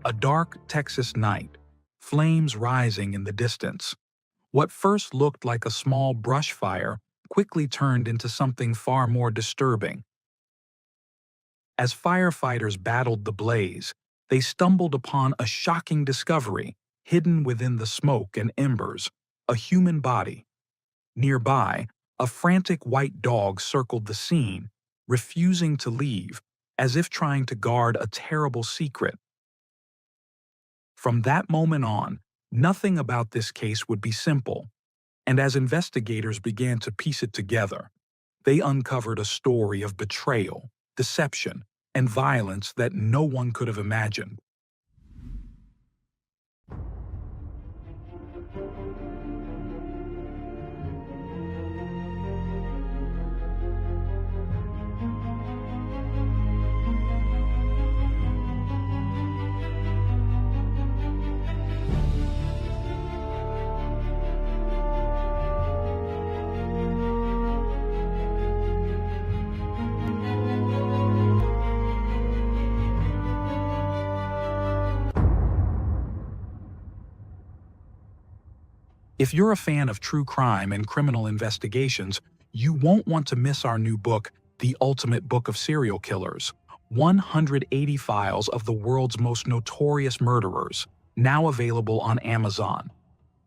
A dark Texas night, flames rising in the distance. What first looked like a small brush fire quickly turned into something far more disturbing. As firefighters battled the blaze, they stumbled upon a shocking discovery hidden within the smoke and embers: a human body. Nearby, a frantic white dog circled the scene, refusing to leave, as if trying to guard a terrible secret. From that moment on, nothing about this case would be simple, and as investigators began to piece it together, they uncovered a story of betrayal, deception, and violence that no one could have imagined. If you're a fan of true crime and criminal investigations, you won't want to miss our new book, The Ultimate Book of Serial Killers: 180 Files of the World's Most Notorious Murderers, now available on Amazon.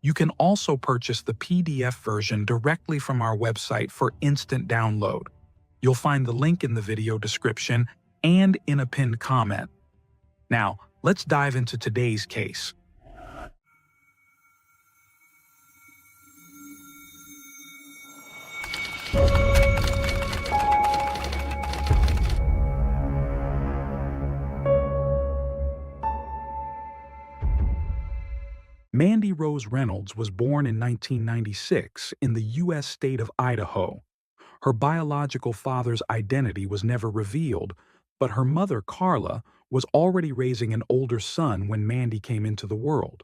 You can also purchase the PDF version directly from our website for instant download. You'll find the link in the video description and in a pinned comment. Now, let's dive into today's case. Mandy Rose Reynolds was born in 1996 in the U.S. state of Idaho. Her biological father's identity was never revealed, but her mother, Carla, was already raising an older son when Mandy came into the world.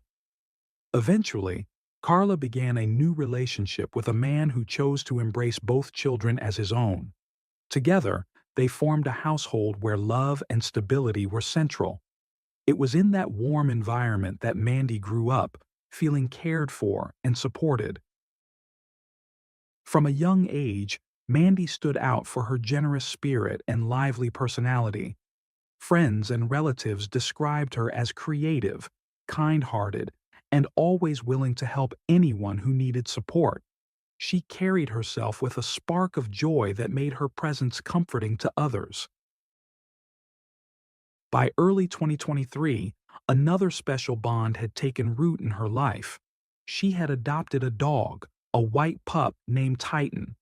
Eventually, Carla began a new relationship with a man who chose to embrace both children as his own. Together, they formed a household where love and stability were central. It was in that warm environment that Mandy grew up, feeling cared for and supported. From a young age, Mandy stood out for her generous spirit and lively personality. Friends and relatives described her as creative, kind-hearted, and always willing to help anyone who needed support. She carried herself with a spark of joy that made her presence comforting to others. By early 2023, another special bond had taken root in her life. She had adopted a dog, a white pup named Titan.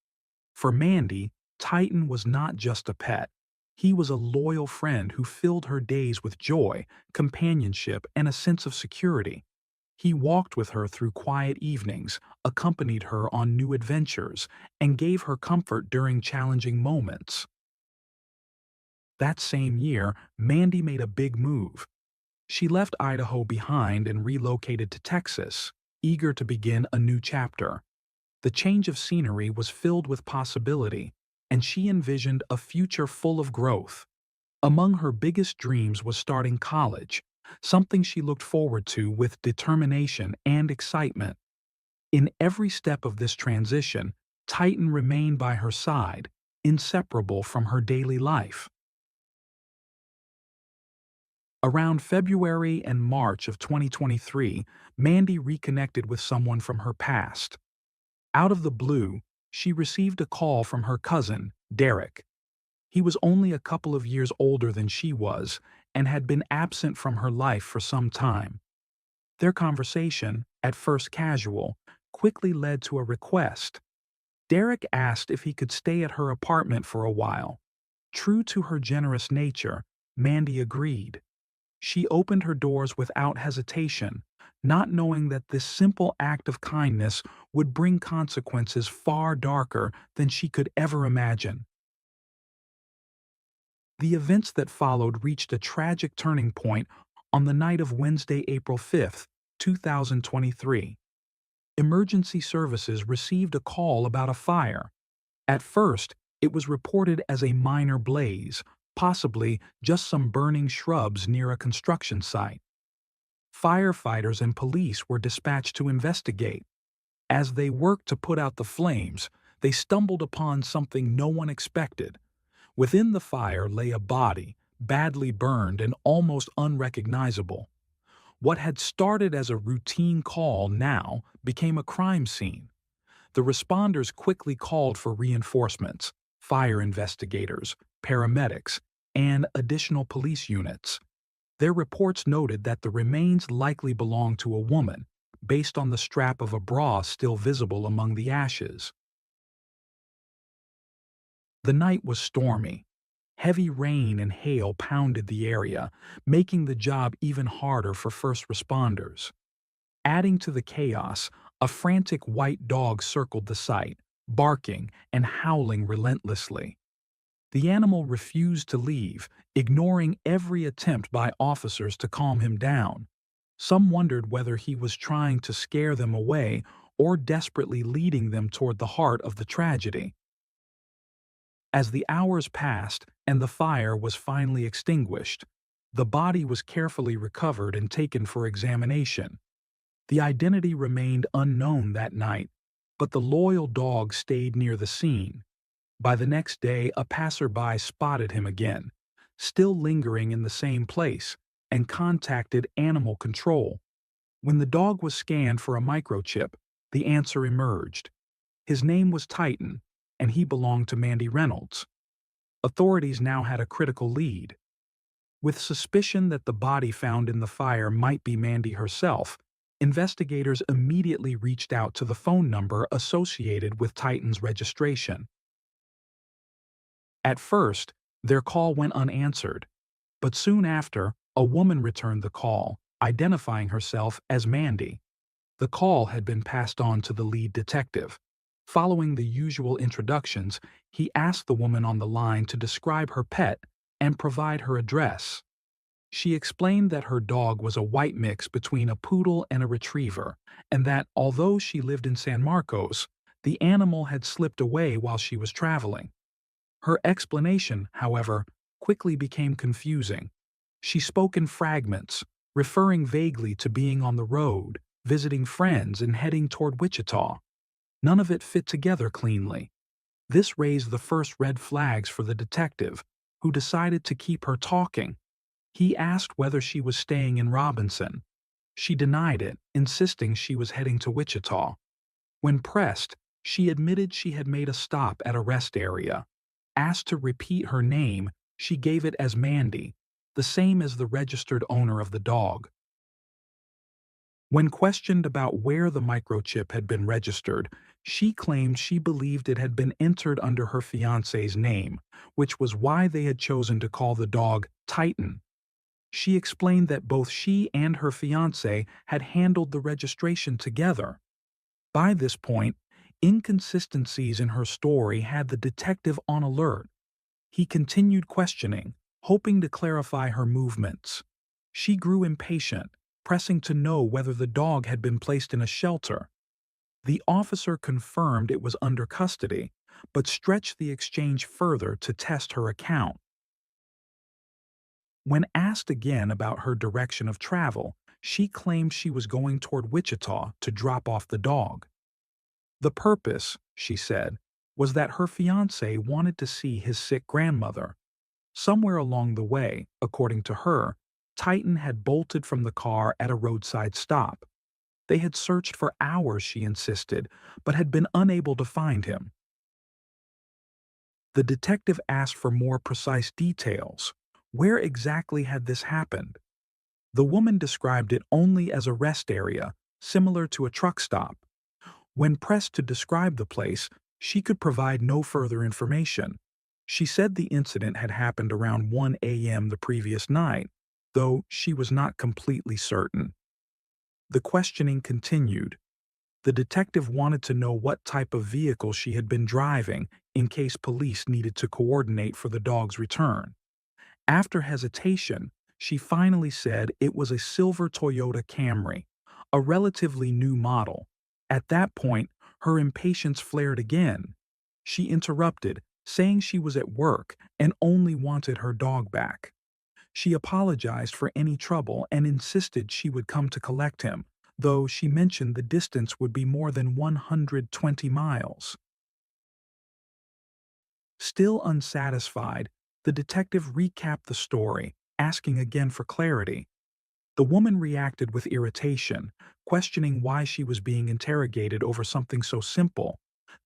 For Mandy, Titan was not just a pet. He was a loyal friend who filled her days with joy, companionship, and a sense of security. He walked with her through quiet evenings, accompanied her on new adventures, and gave her comfort during challenging moments. That same year, Mandy made a big move. She left Idaho behind and relocated to Texas, eager to begin a new chapter. The change of scenery was filled with possibility, and she envisioned a future full of growth. Among her biggest dreams was starting college, something she looked forward to with determination and excitement. In every step of this transition, Titan remained by her side, inseparable from her daily life. Around February and March of 2023, Mandy reconnected with someone from her past. Out of the blue, she received a call from her cousin, Derek. He was only a couple of years older than she was and had been absent from her life for some time. Their conversation, at first casual, quickly led to a request. Derek asked if he could stay at her apartment for a while. True to her generous nature, Mandy agreed. She opened her doors without hesitation, not knowing that this simple act of kindness would bring consequences far darker than she could ever imagine. The events that followed reached a tragic turning point on the night of Wednesday, April 5, 2023. Emergency services received a call about a fire. At first, it was reported as a minor blaze, possibly just some burning shrubs near a construction site. Firefighters and police were dispatched to investigate. As they worked to put out the flames, they stumbled upon something no one expected. Within the fire lay a body, badly burned and almost unrecognizable. What had started as a routine call now became a crime scene. The responders quickly called for reinforcements, fire investigators, paramedics, and additional police units. Their reports noted that the remains likely belonged to a woman, based on the strap of a bra still visible among the ashes. The night was stormy. Heavy rain and hail pounded the area, making the job even harder for first responders. Adding to the chaos, a frantic white dog circled the site, barking and howling relentlessly. The animal refused to leave, ignoring every attempt by officers to calm him down. Some wondered whether he was trying to scare them away or desperately leading them toward the heart of the tragedy. As the hours passed and the fire was finally extinguished, the body was carefully recovered and taken for examination. The identity remained unknown that night, but the loyal dog stayed near the scene. By the next day, a passerby spotted him again, still lingering in the same place, and contacted animal control. When the dog was scanned for a microchip, the answer emerged. His name was Titan, and he belonged to Mandy Reynolds. Authorities now had a critical lead. With suspicion that the body found in the fire might be Mandy herself, investigators immediately reached out to the phone number associated with Titan's registration. At first, their call went unanswered, but soon after, a woman returned the call, identifying herself as Mandy. The call had been passed on to the lead detective. Following the usual introductions, he asked the woman on the line to describe her pet and provide her address. She explained that her dog was a white mix between a poodle and a retriever, and that although she lived in San Marcos, the animal had slipped away while she was traveling. Her explanation, however, quickly became confusing. She spoke in fragments, referring vaguely to being on the road, visiting friends, and heading toward Wichita. None of it fit together cleanly. This raised the first red flags for the detective, who decided to keep her talking. He asked whether she was staying in Robinson. She denied it, insisting she was heading to Wichita. When pressed, she admitted she had made a stop at a rest area. Asked to repeat her name, she gave it as Mandy, the same as the registered owner of the dog. When questioned about where the microchip had been registered, she claimed she believed it had been entered under her fiancé's name, which was why they had chosen to call the dog Titan. She explained that both she and her fiancé had handled the registration together. By this point, inconsistencies in her story had the detective on alert. He continued questioning, hoping to clarify her movements. She grew impatient, pressing to know whether the dog had been placed in a shelter. The officer confirmed it was under custody, but stretched the exchange further to test her account. When asked again about her direction of travel, she claimed she was going toward Wichita to drop off the dog. The purpose, she said, was that her fiancé wanted to see his sick grandmother. Somewhere along the way, according to her, Titan had bolted from the car at a roadside stop. They had searched for hours, she insisted, but had been unable to find him. The detective asked for more precise details. Where exactly had this happened? The woman described it only as a rest area, similar to a truck stop. When pressed to describe the place, she could provide no further information. She said the incident had happened around 1 a.m. the previous night, though she was not completely certain. The questioning continued. The detective wanted to know what type of vehicle she had been driving in case police needed to coordinate for the dog's return. After hesitation, she finally said it was a silver Toyota Camry, a relatively new model. At that point, her impatience flared again. She interrupted, saying she was at work and only wanted her dog back. She apologized for any trouble and insisted she would come to collect him, though she mentioned the distance would be more than 120 miles. Still unsatisfied, the detective recapped the story, asking again for clarity. The woman reacted with irritation, questioning why she was being interrogated over something so simple.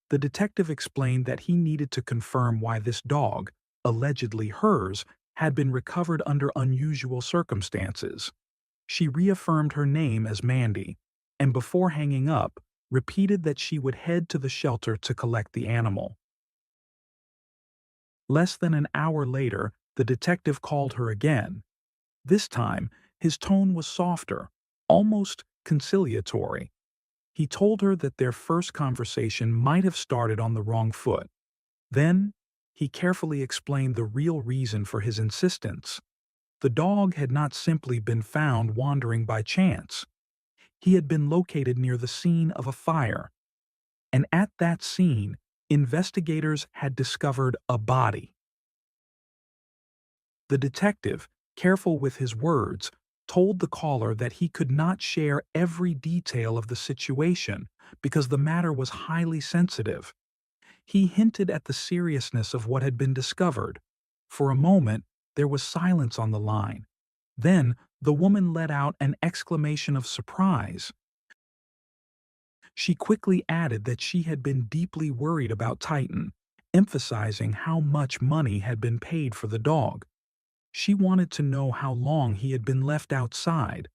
The detective explained that he needed to confirm why this dog, allegedly hers, had been recovered under unusual circumstances. She reaffirmed her name as Mandy, and before hanging up, repeated that she would head to the shelter to collect the animal. Less than an hour later, the detective called her again. This time, his tone was softer, almost conciliatory. He told her that their first conversation might have started on the wrong foot. Then, he carefully explained the real reason for his insistence. The dog had not simply been found wandering by chance. He had been located near the scene of a fire, and at that scene, investigators had discovered a body. The detective, careful with his words, told the caller that he could not share every detail of the situation because the matter was highly sensitive. He hinted at the seriousness of what had been discovered. For a moment, there was silence on the line. Then, the woman let out an exclamation of surprise. She quickly added that she had been deeply worried about Titan, emphasizing how much money had been paid for the dog. She wanted to know how long he had been left outside.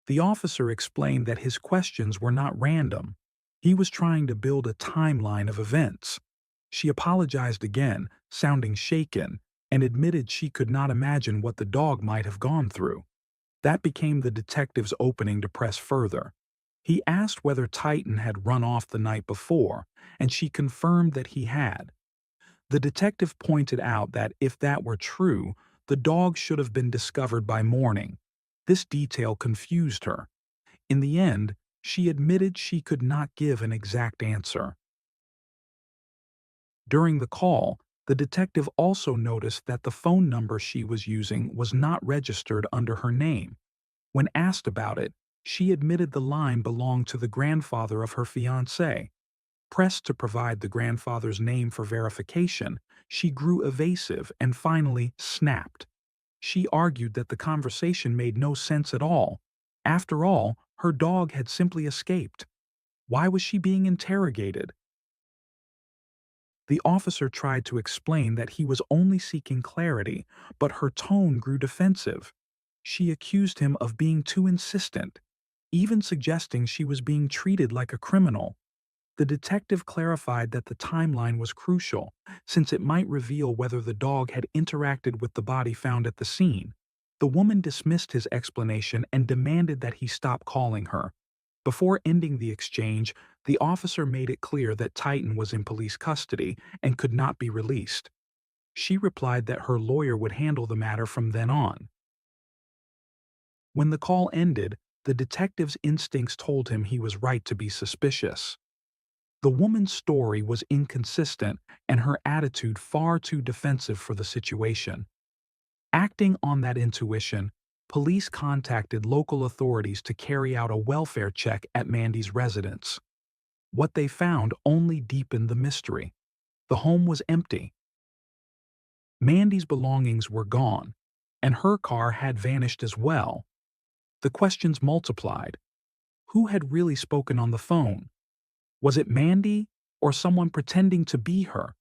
The officer explained that his questions were not random. He was trying to build a timeline of events. She apologized again, sounding shaken, and admitted she could not imagine what the dog might have gone through. That became the detective's opening to press further. He asked whether Titan had run off the night before, and she confirmed that he had. The detective pointed out that if that were true, the dog should have been discovered by morning. This detail confused her. In the end, she admitted she could not give an exact answer. During the call, the detective also noticed that the phone number she was using was not registered under her name. When asked about it, she admitted the line belonged to the grandfather of her fiancé. Pressed to provide the grandfather's name for verification, she grew evasive and finally snapped. She argued that the conversation made no sense at all. After all, her dog had simply escaped. Why was she being interrogated? The officer tried to explain that he was only seeking clarity, but her tone grew defensive. She accused him of being too insistent, even suggesting she was being treated like a criminal. The detective clarified that the timeline was crucial, since it might reveal whether the dog had interacted with the body found at the scene. The woman dismissed his explanation and demanded that he stop calling her. Before ending the exchange, the officer made it clear that Titan was in police custody and could not be released. She replied that her lawyer would handle the matter from then on. When the call ended, the detective's instincts told him he was right to be suspicious. The woman's story was inconsistent and her attitude far too defensive for the situation. Acting on that intuition, police contacted local authorities to carry out a welfare check at Mandy's residence. What they found only deepened the mystery. The home was empty. Mandy's belongings were gone, and her car had vanished as well. The questions multiplied. Who had really spoken on the phone? Was it Mandy or someone pretending to be her?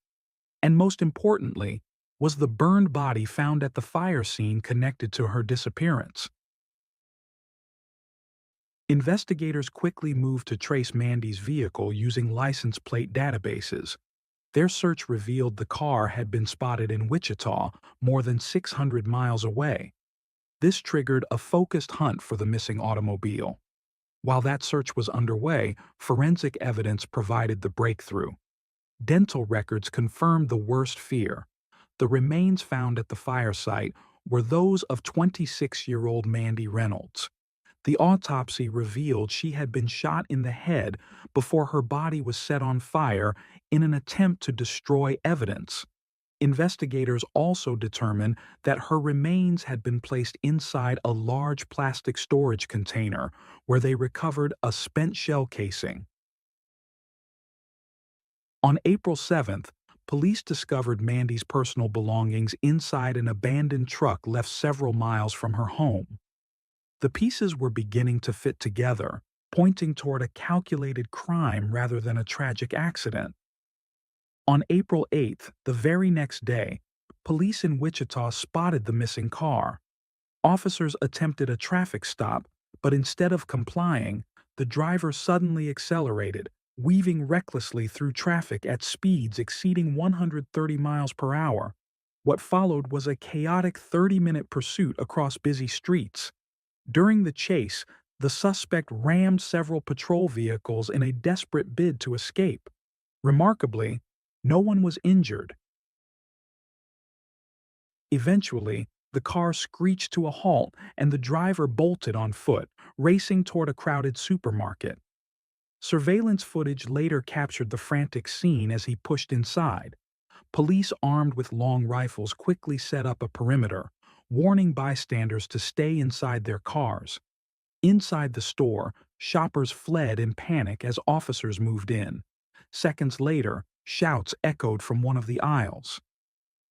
And most importantly, was the burned body found at the fire scene connected to her disappearance? Investigators quickly moved to trace Mandy's vehicle using license plate databases. Their search revealed the car had been spotted in Wichita, more than 600 miles away. This triggered a focused hunt for the missing automobile. While that search was underway, forensic evidence provided the breakthrough. Dental records confirmed the worst fear. The remains found at the fire site were those of 26-year-old Mandy Reynolds. The autopsy revealed she had been shot in the head before her body was set on fire in an attempt to destroy evidence. Investigators also determined that her remains had been placed inside a large plastic storage container where they recovered a spent shell casing. On April 7th, police discovered Mandy's personal belongings inside an abandoned truck left several miles from her home. The pieces were beginning to fit together, pointing toward a calculated crime rather than a tragic accident. On April 8th, the very next day, police in Wichita spotted the missing car. Officers attempted a traffic stop, but instead of complying, the driver suddenly accelerated, weaving recklessly through traffic at speeds exceeding 130 miles per hour. What followed was a chaotic 30-minute pursuit across busy streets. During the chase, the suspect rammed several patrol vehicles in a desperate bid to escape. Remarkably, no one was injured. Eventually, the car screeched to a halt and the driver bolted on foot, racing toward a crowded supermarket. Surveillance footage later captured the frantic scene as he pushed inside. Police armed with long rifles quickly set up a perimeter, warning bystanders to stay inside their cars. Inside the store, shoppers fled in panic as officers moved in. Seconds later, shouts echoed from one of the aisles.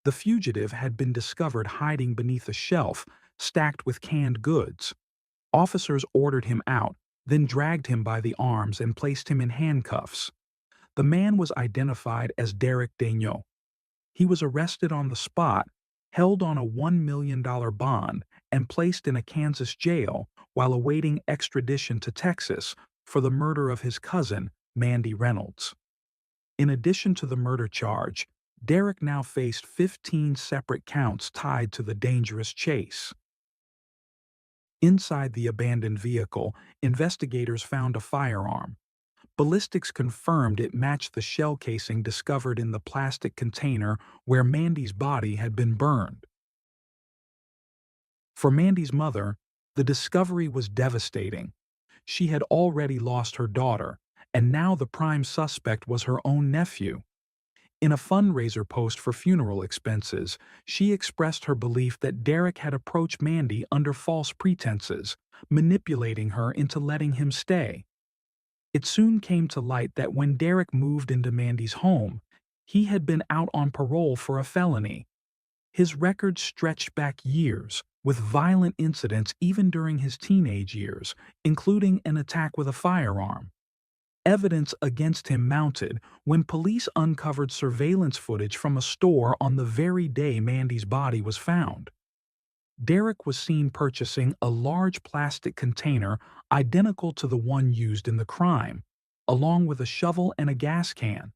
The fugitive had been discovered hiding beneath a shelf stacked with canned goods. Officers ordered him out, then dragged him by the arms and placed him in handcuffs. The man was identified as Derek Daigneault. He was arrested on the spot, held on a $1 million bond, and placed in a Kansas jail while awaiting extradition to Texas for the murder of his cousin, Mandy Reynolds. In addition to the murder charge, Derek now faced 15 separate counts tied to the dangerous chase. Inside the abandoned vehicle, investigators found a firearm. Ballistics confirmed it matched the shell casing discovered in the plastic container where Mandy's body had been burned. For Mandy's mother, the discovery was devastating. She had already lost her daughter, and now the prime suspect was her own nephew. In a fundraiser post for funeral expenses, she expressed her belief that Derek had approached Mandy under false pretenses, manipulating her into letting him stay. It soon came to light that when Derek moved into Mandy's home, he had been out on parole for a felony. His record stretched back years, with violent incidents even during his teenage years, including an attack with a firearm. Evidence against him mounted when police uncovered surveillance footage from a store on the very day Mandy's body was found. Derek was seen purchasing a large plastic container identical to the one used in the crime, along with a shovel and a gas can.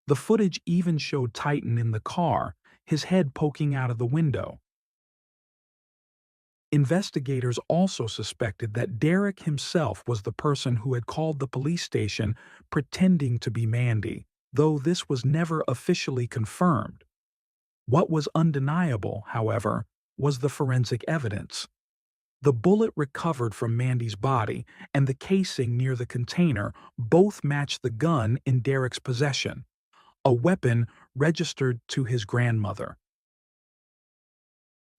The footage even showed Titan in the car, his head poking out of the window. Investigators also suspected that Derek himself was the person who had called the police station pretending to be Mandy, though this was never officially confirmed. What was undeniable, however, was the forensic evidence. The bullet recovered from Mandy's body and the casing near the container both matched the gun in Derek's possession, a weapon registered to his grandmother.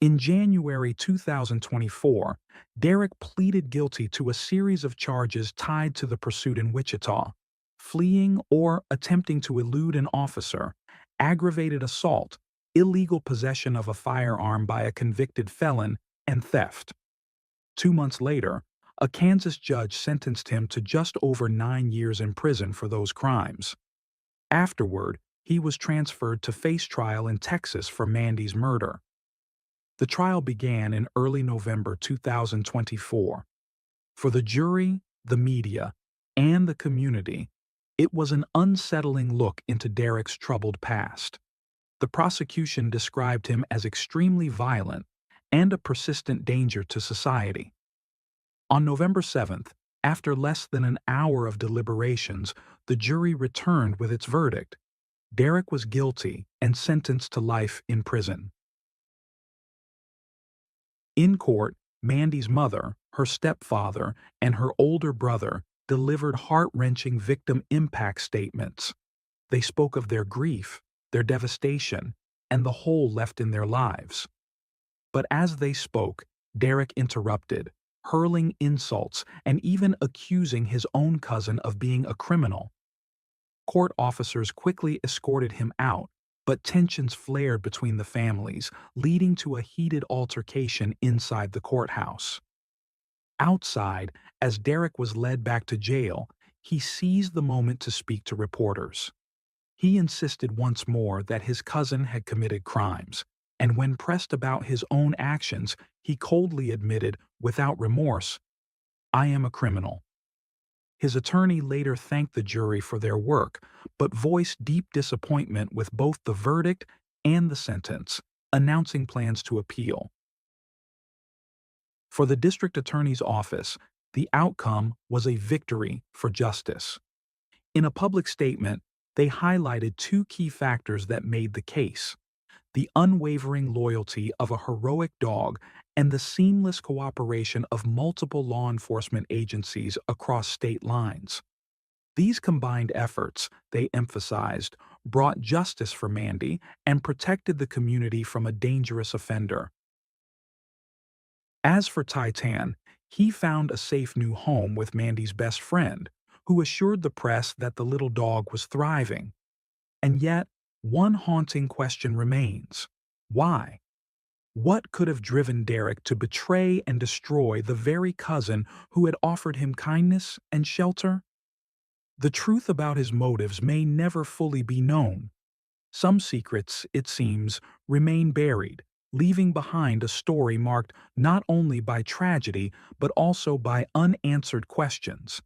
In January 2024, Derek pleaded guilty to a series of charges tied to the pursuit in Wichita: fleeing or attempting to elude an officer, aggravated assault, illegal possession of a firearm by a convicted felon, and theft. 2 months later, a Kansas judge sentenced him to just over 9 years in prison for those crimes. Afterward, he was transferred to face trial in Texas for Mandy's murder. The trial began in early November 2024. For the jury, the media, and the community, it was an unsettling look into Derek's troubled past. The prosecution described him as extremely violent and a persistent danger to society. On November 7th, after less than an hour of deliberations, the jury returned with its verdict. Derek was guilty and sentenced to life in prison. In court, Mandy's mother, her stepfather, and her older brother delivered heart-wrenching victim impact statements. They spoke of their grief, their devastation, and the hole left in their lives. But as they spoke, Derek interrupted, hurling insults and even accusing his own cousin of being a criminal. Court officers quickly escorted him out, but tensions flared between the families, leading to a heated altercation inside the courthouse. Outside, as Derek was led back to jail, he seized the moment to speak to reporters. He insisted once more that his cousin had committed crimes, and when pressed about his own actions, he coldly admitted, without remorse, "I am a criminal." His attorney later thanked the jury for their work, but voiced deep disappointment with both the verdict and the sentence, announcing plans to appeal. For the district attorney's office, the outcome was a victory for justice. In a public statement, they highlighted two key factors that made the case: the unwavering loyalty of a heroic dog and the seamless cooperation of multiple law enforcement agencies across state lines. These combined efforts, they emphasized, brought justice for Mandy and protected the community from a dangerous offender. As for Titan, he found a safe new home with Mandy's best friend, who assured the press that the little dog was thriving. And yet, one haunting question remains. Why? What could have driven Derek to betray and destroy the very cousin who had offered him kindness and shelter? The truth about his motives may never fully be known. Some secrets, it seems, remain buried, leaving behind a story marked not only by tragedy but also by unanswered questions.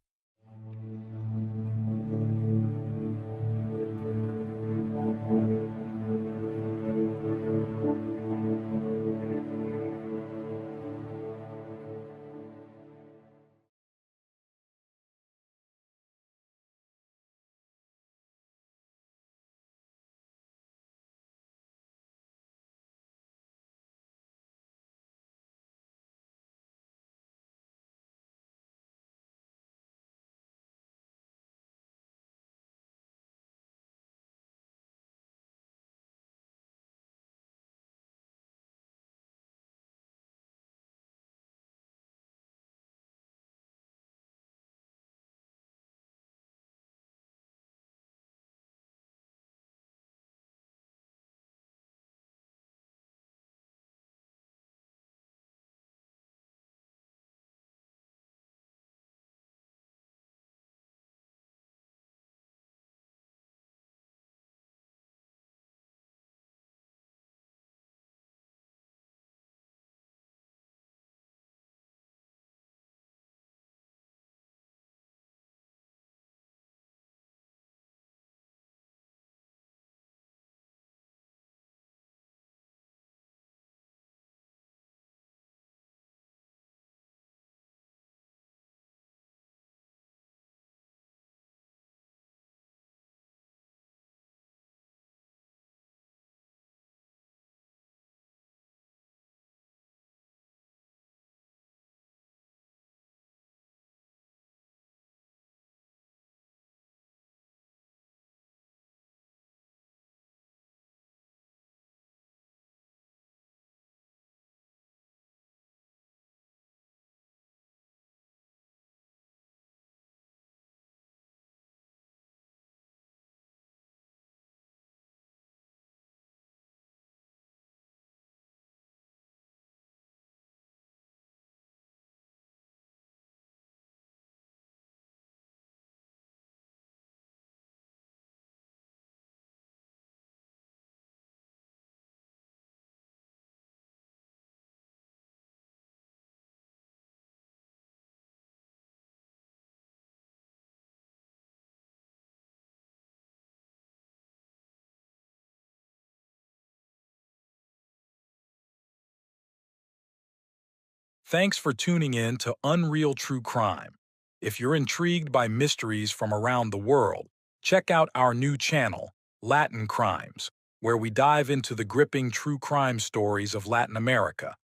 Thanks for tuning in to Unreal True Crime. If you're intrigued by mysteries from around the world, check out our new channel, Latin Crimes, where we dive into the gripping true crime stories of Latin America.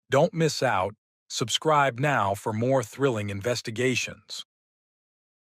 Don't miss out. Subscribe now for more thrilling investigations.